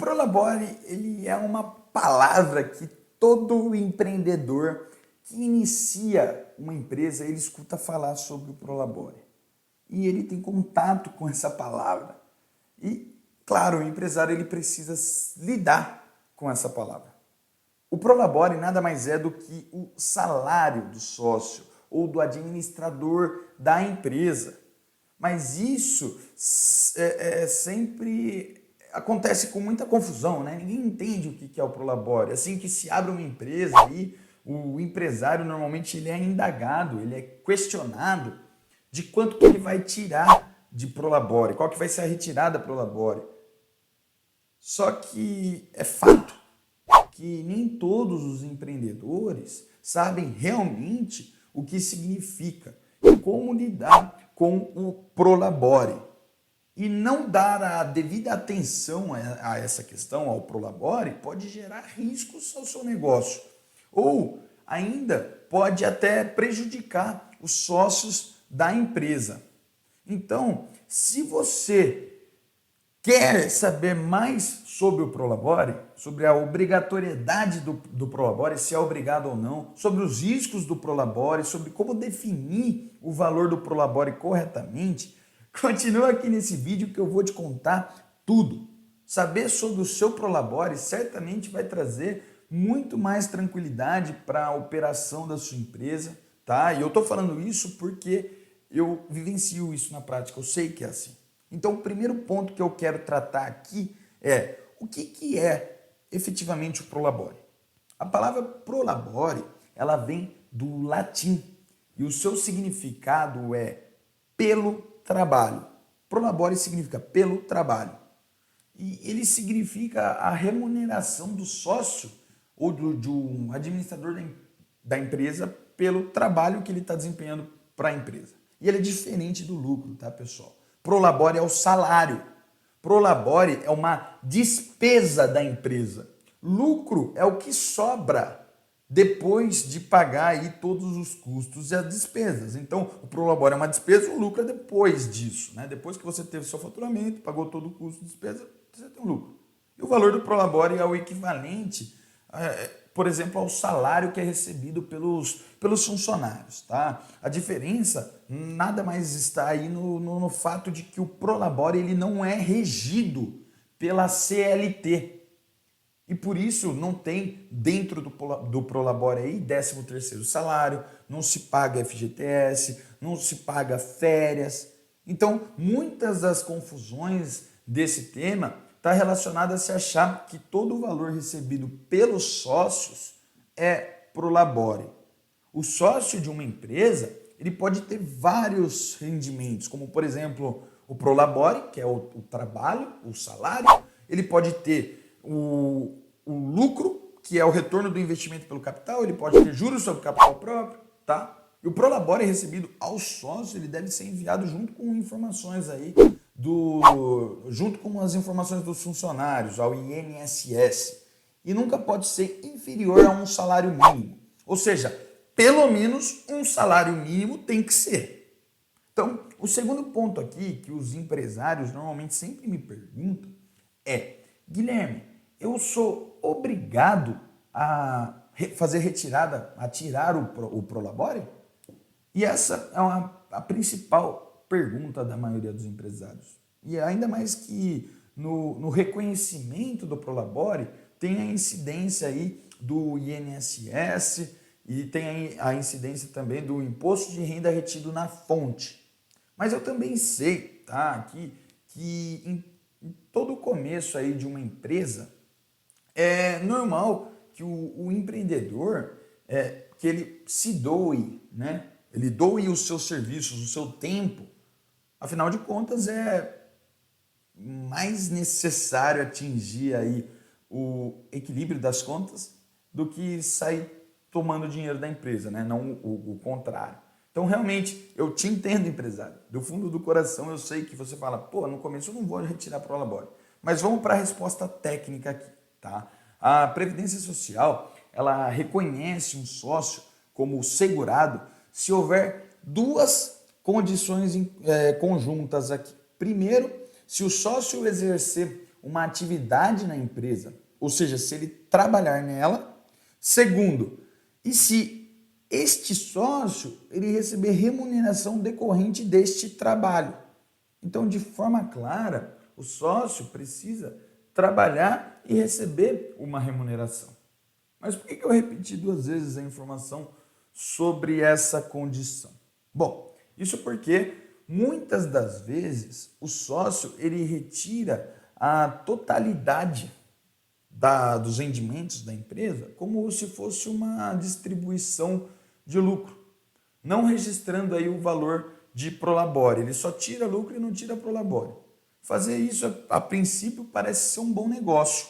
Prolabore, ele é uma palavra que todo empreendedor que inicia uma empresa, ele escuta falar sobre o Prolabore. E ele tem contato com essa palavra. E, claro, o empresário ele precisa lidar com essa palavra. O Prolabore nada mais é do que o salário do sócio ou do administrador da empresa. Mas isso sempre acontece com muita confusão, né? Ninguém entende o que é o Prolabore. Assim que se abre uma empresa aí, o empresário normalmente ele é indagado, ele é questionado de quanto que ele vai tirar de Prolabore, qual que vai ser a retirada Prolabore. Só que é fato que nem todos os empreendedores sabem realmente o que significa e como lidar com o Prolabore. E não dar a devida atenção a essa questão, ao Prolabore, pode gerar riscos ao seu negócio. Ou ainda pode até prejudicar os sócios da empresa. Então, se você quer saber mais sobre o Prolabore, sobre a obrigatoriedade do Prolabore, se é obrigado ou não, sobre os riscos do Prolabore, sobre como definir o valor do Prolabore corretamente, continua aqui nesse vídeo que eu vou te contar tudo. Saber sobre o seu Prolabore certamente vai trazer muito mais tranquilidade para a operação da sua empresa, tá? E eu estou falando isso porque eu vivencio isso na prática, eu sei que é assim. Então, o primeiro ponto que eu quero tratar aqui é o que é efetivamente o Prolabore. A palavra Prolabore, ela vem do latim e o seu significado é pelo trabalho. Prolabore significa pelo trabalho. E ele significa a remuneração do sócio ou de um administrador da empresa pelo trabalho que ele está desempenhando para a empresa. E ele é diferente do lucro, tá, pessoal? Prolabore é o salário. Prolabore é uma despesa da empresa. Lucro é o que sobra depois de pagar aí todos os custos e as despesas. Então, o Prolabore é uma despesa, o lucro é depois disso, né? Depois que você teve seu faturamento, pagou todo o custo de despesa, você tem um lucro. E o valor do Prolabore é o equivalente, por exemplo, ao salário que é recebido pelos funcionários, tá? A diferença nada mais está aí no fato de que o Prolabore ele não é regido pela CLT. E por isso não tem dentro do Prolabore aí 13º salário, não se paga FGTS, não se paga férias. Então, muitas das confusões desse tema está relacionada a se achar que todo o valor recebido pelos sócios é Prolabore. O sócio de uma empresa, ele pode ter vários rendimentos, como por exemplo, o Prolabore, que é o trabalho, o salário, ele pode ter o lucro, que é o retorno do investimento pelo capital, ele pode ter juros sobre o capital próprio, tá? E o Prolabore recebido ao sócio, ele deve ser enviado junto com informações aí, junto com as informações dos funcionários, ao INSS. E nunca pode ser inferior a um salário mínimo. Ou seja, pelo menos um salário mínimo tem que ser. Então, o segundo ponto aqui que os empresários normalmente sempre me perguntam é: Guilherme, eu sou obrigado a fazer retirada, a tirar o Prolabore? E essa é a principal pergunta da maioria dos empresários. E ainda mais que no reconhecimento do Prolabore tem a incidência aí do INSS e tem a incidência também do imposto de renda retido na fonte. Mas eu também sei, tá, que em todo o começo aí de uma empresa, é normal que o empreendedor, que ele se doe, né? Ele doe os seus serviços, o seu tempo. Afinal de contas, é mais necessário atingir aí o equilíbrio das contas do que sair tomando dinheiro da empresa, né? Não o contrário. Então, realmente, eu te entendo, empresário. Do fundo do coração, eu sei que você fala, pô, no começo eu não vou retirar Prolabore. Mas vamos para a resposta técnica aqui, tá? A Previdência Social, ela reconhece um sócio como segurado se houver duas condições conjuntas aqui. Primeiro, se o sócio exercer uma atividade na empresa, ou seja, se ele trabalhar nela. Segundo, e se este sócio ele receber remuneração decorrente deste trabalho. Então, de forma clara, o sócio precisa trabalhar e receber uma remuneração. Mas por que eu repeti 2 vezes a informação sobre essa condição? Bom, isso porque muitas das vezes o sócio ele retira a totalidade dos rendimentos da empresa como se fosse uma distribuição de lucro, não registrando aí o valor de prolabore. Ele só tira lucro e não tira prolabore. Fazer isso, a princípio, parece ser um bom negócio,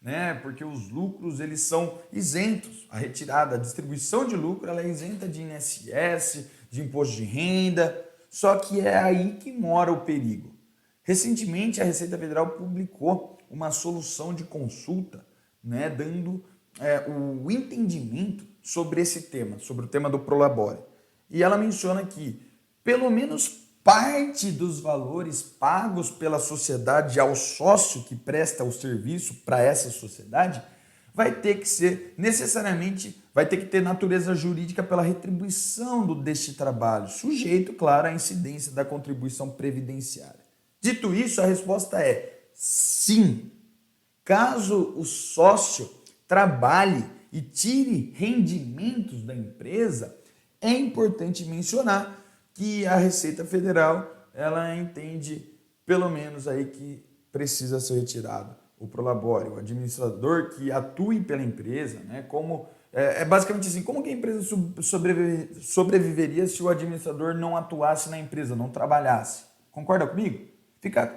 né? Porque os lucros eles são isentos. A retirada, a distribuição de lucro ela é isenta de INSS, de imposto de renda, só que é aí que mora o perigo. Recentemente, a Receita Federal publicou uma solução de consulta, né, dando o entendimento sobre esse tema, sobre o tema do prolabore. E ela menciona que pelo menos parte dos valores pagos pela sociedade ao sócio que presta o serviço para essa sociedade vai ter que ser necessariamente, vai ter que ter natureza jurídica pela retribuição deste trabalho, sujeito, claro, à incidência da contribuição previdenciária. Dito isso, a resposta é sim. Caso o sócio trabalhe e tire rendimentos da empresa, é importante mencionar que a Receita Federal ela entende pelo menos aí que precisa ser retirado o prolabore, o administrador que atue pela empresa, né? Como basicamente assim, como que a empresa sobreviveria se o administrador não atuasse na empresa, não trabalhasse? Concorda comigo? Fica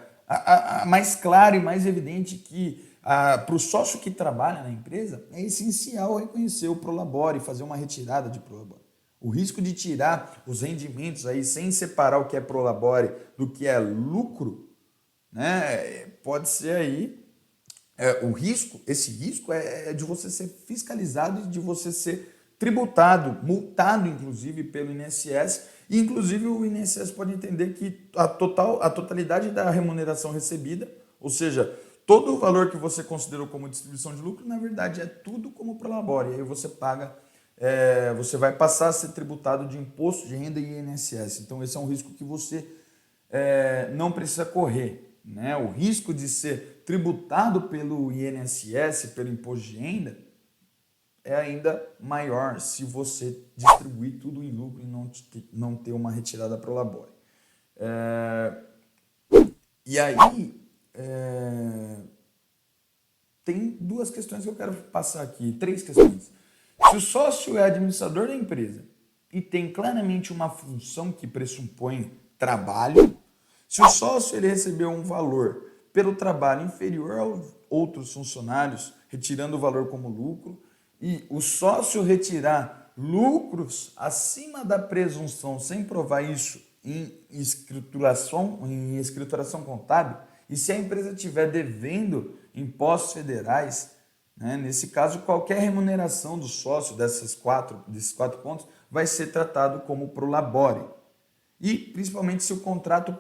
mais claro e mais evidente que para o sócio que trabalha na empresa é essencial reconhecer o prolabore e fazer uma retirada de prolabore. O risco de tirar os rendimentos aí sem separar o que é prolabore do que é lucro, né, pode ser aí esse risco é de você ser fiscalizado e de você ser tributado, multado inclusive pelo INSS, e inclusive o INSS pode entender que a totalidade da remuneração recebida, ou seja, todo o valor que você considerou como distribuição de lucro, na verdade é tudo como prolabore, e aí você paga, você vai passar a ser tributado de imposto de renda e INSS. Então esse é um risco que você não precisa correr, né? O risco de ser tributado pelo INSS, pelo imposto de renda, é ainda maior se você distribuir tudo em lucro e não ter uma retirada prolabore. E aí, tem 2 questões que eu quero passar aqui, 3 questões. Se o sócio é administrador da empresa e tem claramente uma função que pressupõe trabalho, se o sócio ele recebeu um valor pelo trabalho inferior aos outros funcionários, retirando o valor como lucro, e o sócio retirar lucros acima da presunção sem provar isso em escrituração contábil, e se a empresa estiver devendo impostos federais, né, nesse caso, qualquer remuneração do sócio desses quatro pontos vai ser tratado como prolabore. E principalmente se o contrato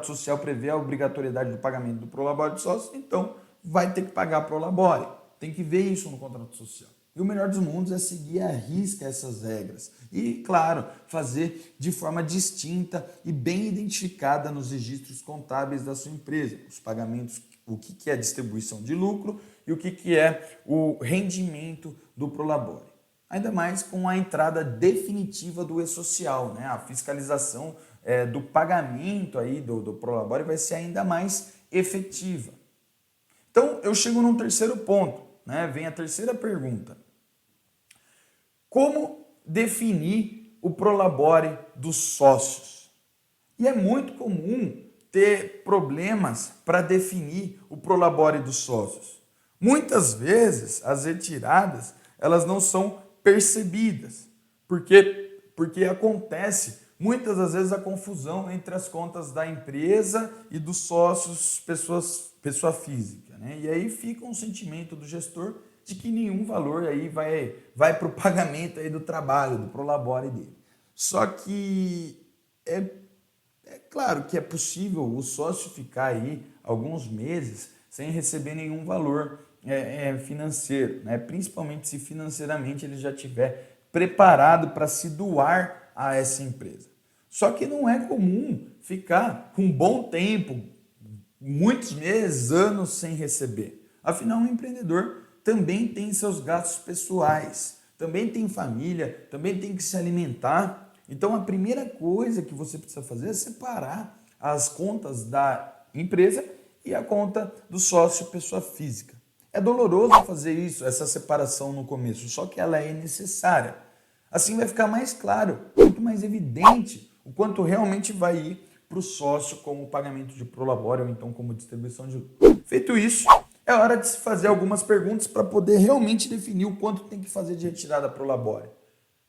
social prevê a obrigatoriedade do pagamento do prolabore do sócio, então vai ter que pagar prolabore. Tem que ver isso no contrato social. E o melhor dos mundos é seguir à risca essas regras. E, claro, fazer de forma distinta e bem identificada nos registros contábeis da sua empresa. Os pagamentos, o que é distribuição de lucro e o que é o rendimento do prolabore. Ainda mais com a entrada definitiva do e-social, né? A fiscalização do pagamento aí do prolabore vai ser ainda mais efetiva. Então, eu chego num terceiro ponto, né? Vem a terceira pergunta. Como definir o prolabore dos sócios? E é muito comum ter problemas para definir o prolabore dos sócios. Muitas vezes, as retiradas, elas não são percebidas. Porque acontece, muitas das vezes, a confusão entre as contas da empresa e dos sócios, pessoa física, né? E aí fica um sentimento do gestor de que nenhum valor aí vai para o pagamento aí do trabalho, do prolabore dele. Só que é É claro que é possível o sócio ficar aí alguns meses sem receber nenhum valor financeiro, né? Principalmente se financeiramente ele já estiver preparado para se doar a essa empresa. Só que não é comum ficar um bom tempo, muitos meses, anos sem receber. Afinal, um empreendedor também tem seus gastos pessoais, também tem família, também tem que se alimentar. Então, a primeira coisa que você precisa fazer é separar as contas da empresa e a conta do sócio pessoa física. É doloroso fazer isso, essa separação no começo, só que ela é necessária. Assim vai ficar mais claro, muito mais evidente o quanto realmente vai ir para o sócio como pagamento de prolabore ou então como distribuição de lucro. Feito isso, é hora de se fazer algumas perguntas para poder realmente definir o quanto tem que fazer de retirada prolabore.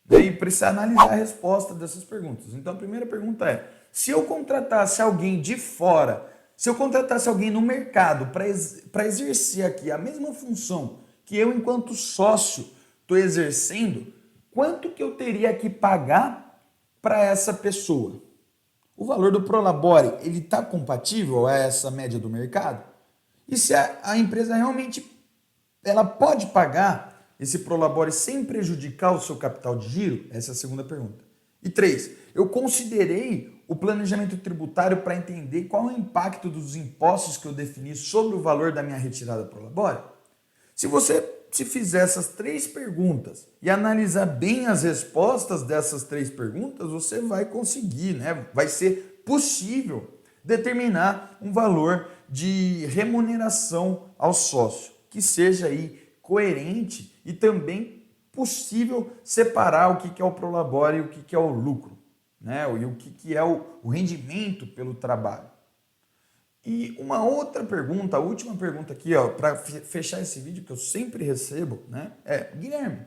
E precisa analisar a resposta dessas perguntas. Então a primeira pergunta é, se eu contratasse alguém de fora, se eu contratasse alguém no mercado para exercer aqui a mesma função que eu enquanto sócio estou exercendo, quanto que eu teria que pagar para essa pessoa? O valor do prolabore, ele está compatível a essa média do mercado? E se a empresa realmente ela pode pagar esse prolabore sem prejudicar o seu capital de giro? Essa é a segunda pergunta. E 3, eu considerei o planejamento tributário para entender qual é o impacto dos impostos que eu defini sobre o valor da minha retirada prolabore? Se você se fizer essas 3 perguntas e analisar bem as respostas dessas 3 perguntas, você vai conseguir, né? Vai ser possível determinar um valor de remuneração ao sócio, que seja aí coerente e também possível separar o que é o prolabore e o que é o lucro, né? E o que é o rendimento pelo trabalho. E uma outra pergunta, a última pergunta aqui, para fechar esse vídeo que eu sempre recebo, né, é: Guilherme,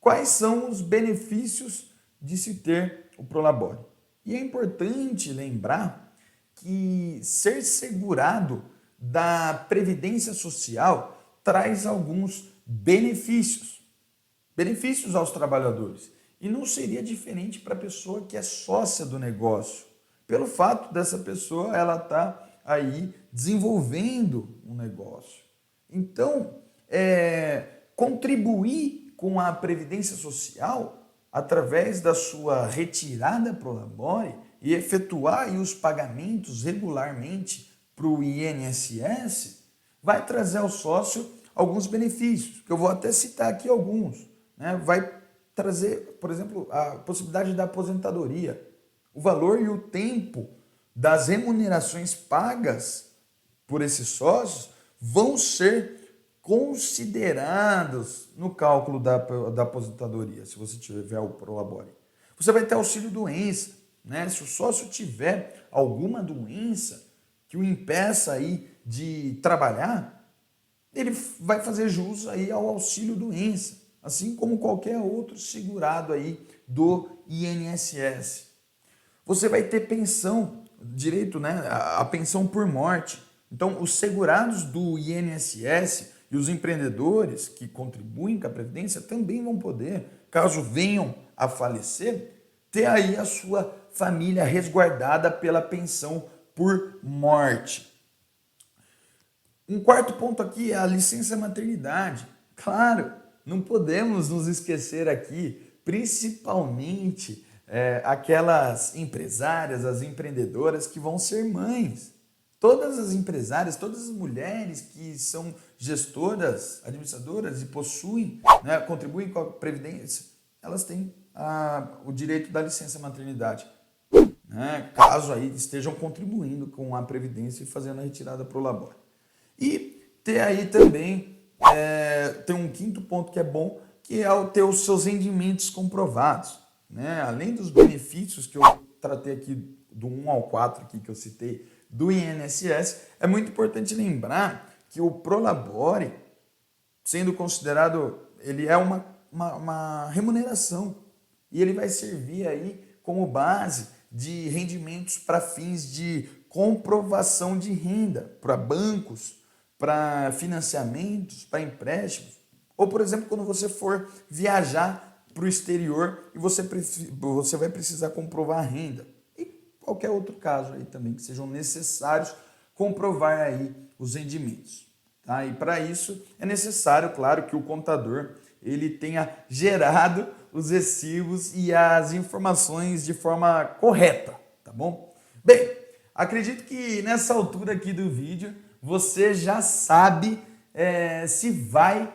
quais são os benefícios de se ter o prolabore? E é importante lembrar que ser segurado da Previdência Social traz alguns benefícios, benefícios aos trabalhadores. E não seria diferente para a pessoa que é sócia do negócio, pelo fato dessa pessoa ela tá aí desenvolvendo um negócio. Então, contribuir com a Previdência Social através da sua retirada prolabore e efetuar aí os pagamentos regularmente para o INSS vai trazer ao sócio alguns benefícios, que eu vou até citar aqui alguns, né? Vai trazer, por exemplo, a possibilidade da aposentadoria, o valor e o tempo das remunerações pagas por esses sócios vão ser considerados no cálculo da aposentadoria, se você tiver o prolabore. Você vai ter auxílio doença, né? Se o sócio tiver alguma doença que o impeça aí de trabalhar, ele vai fazer jus aí ao auxílio doença, assim como qualquer outro segurado aí do INSS. Você vai ter pensão, direito, né, a pensão por morte. Então, os segurados do INSS e os empreendedores que contribuem com a Previdência também vão poder, caso venham a falecer, ter aí a sua família resguardada pela pensão por morte. Um quarto ponto aqui é a licença maternidade. Claro, não podemos nos esquecer aqui, principalmente aquelas empresárias, as empreendedoras que vão ser mães. Todas as empresárias, todas as mulheres que são gestoras, administradoras e possuem, né, contribuem com a Previdência, elas têm o direito da licença maternidade, né, caso aí estejam contribuindo com a Previdência e fazendo a retirada prolabore. E ter aí também, tem um quinto ponto que é bom, que é o ter os seus rendimentos comprovados, né? Além dos benefícios que eu tratei aqui, do 1 ao 4 aqui que eu citei, do INSS, é muito importante lembrar que o prolabore, sendo considerado, ele é uma remuneração e ele vai servir aí como base de rendimentos para fins de comprovação de renda, para bancos, para financiamentos, para empréstimos, ou, por exemplo, quando você for viajar para o exterior e você vai precisar comprovar a renda. E qualquer outro caso aí também que sejam necessários comprovar aí os rendimentos. Tá? E para isso é necessário, claro, que o contador ele tenha gerado os recibos e as informações de forma correta, tá bom? Bem, acredito que nessa altura aqui do vídeo você já sabe se vai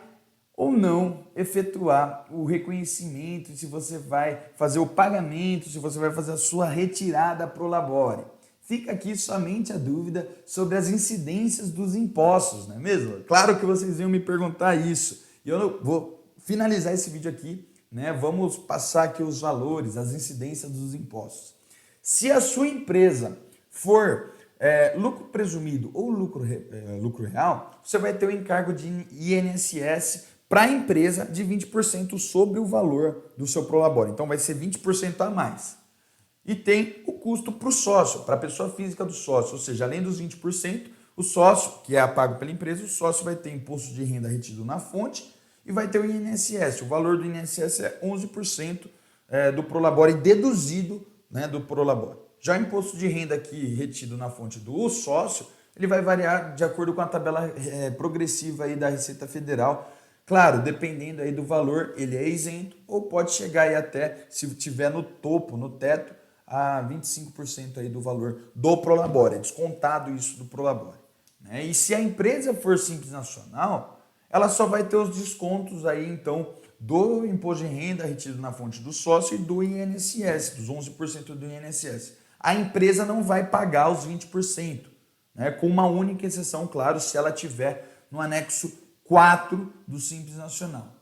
ou não efetuar o reconhecimento, se você vai fazer o pagamento, se você vai fazer a sua retirada Prolabore. Fica aqui somente a dúvida sobre as incidências dos impostos, não é mesmo? Claro que vocês iam me perguntar isso. E eu vou finalizar esse vídeo aqui, né? Vamos passar aqui os valores, as incidências dos impostos. Se a sua empresa for lucro presumido ou lucro real, você vai ter o encargo de INSS para a empresa de 20% sobre o valor do seu Prolabore. Então vai ser 20% a mais. E tem o custo para o sócio, para a pessoa física do sócio, ou seja, além dos 20%, o sócio, que é pago pela empresa, o sócio vai ter imposto de renda retido na fonte e vai ter o INSS. O valor do INSS é 11% do Prolabore deduzido, né, do Prolabore. Já o imposto de renda aqui retido na fonte do sócio, ele vai variar de acordo com a tabela progressiva aí da Receita Federal. Claro, dependendo aí do valor, ele é isento ou pode chegar aí até, se tiver no topo, no teto, a 25% aí do valor do Prolabore, é descontado isso do Prolabore. Né? E se a empresa for Simples Nacional, ela só vai ter os descontos aí, então, do imposto de renda retido na fonte do sócio e do INSS, dos 11% do INSS. A empresa não vai pagar os 20%, né? Com uma única exceção, claro, se ela tiver no anexo 4 do Simples Nacional.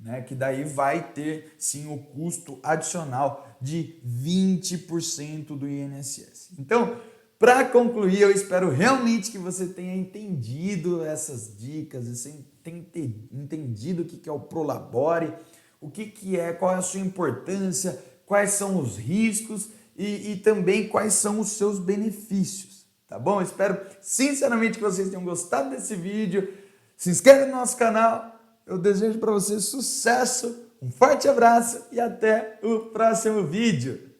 Né, que daí vai ter sim o custo adicional de 20% do INSS. Então, para concluir, eu espero realmente que você tenha entendido essas dicas, você tenha entendido o que é o Prolabore, o que é, qual é a sua importância, quais são os riscos e também quais são os seus benefícios. Tá bom? Espero sinceramente que vocês tenham gostado desse vídeo. Se inscreve no nosso canal. Eu desejo para você sucesso, um forte abraço e até o próximo vídeo.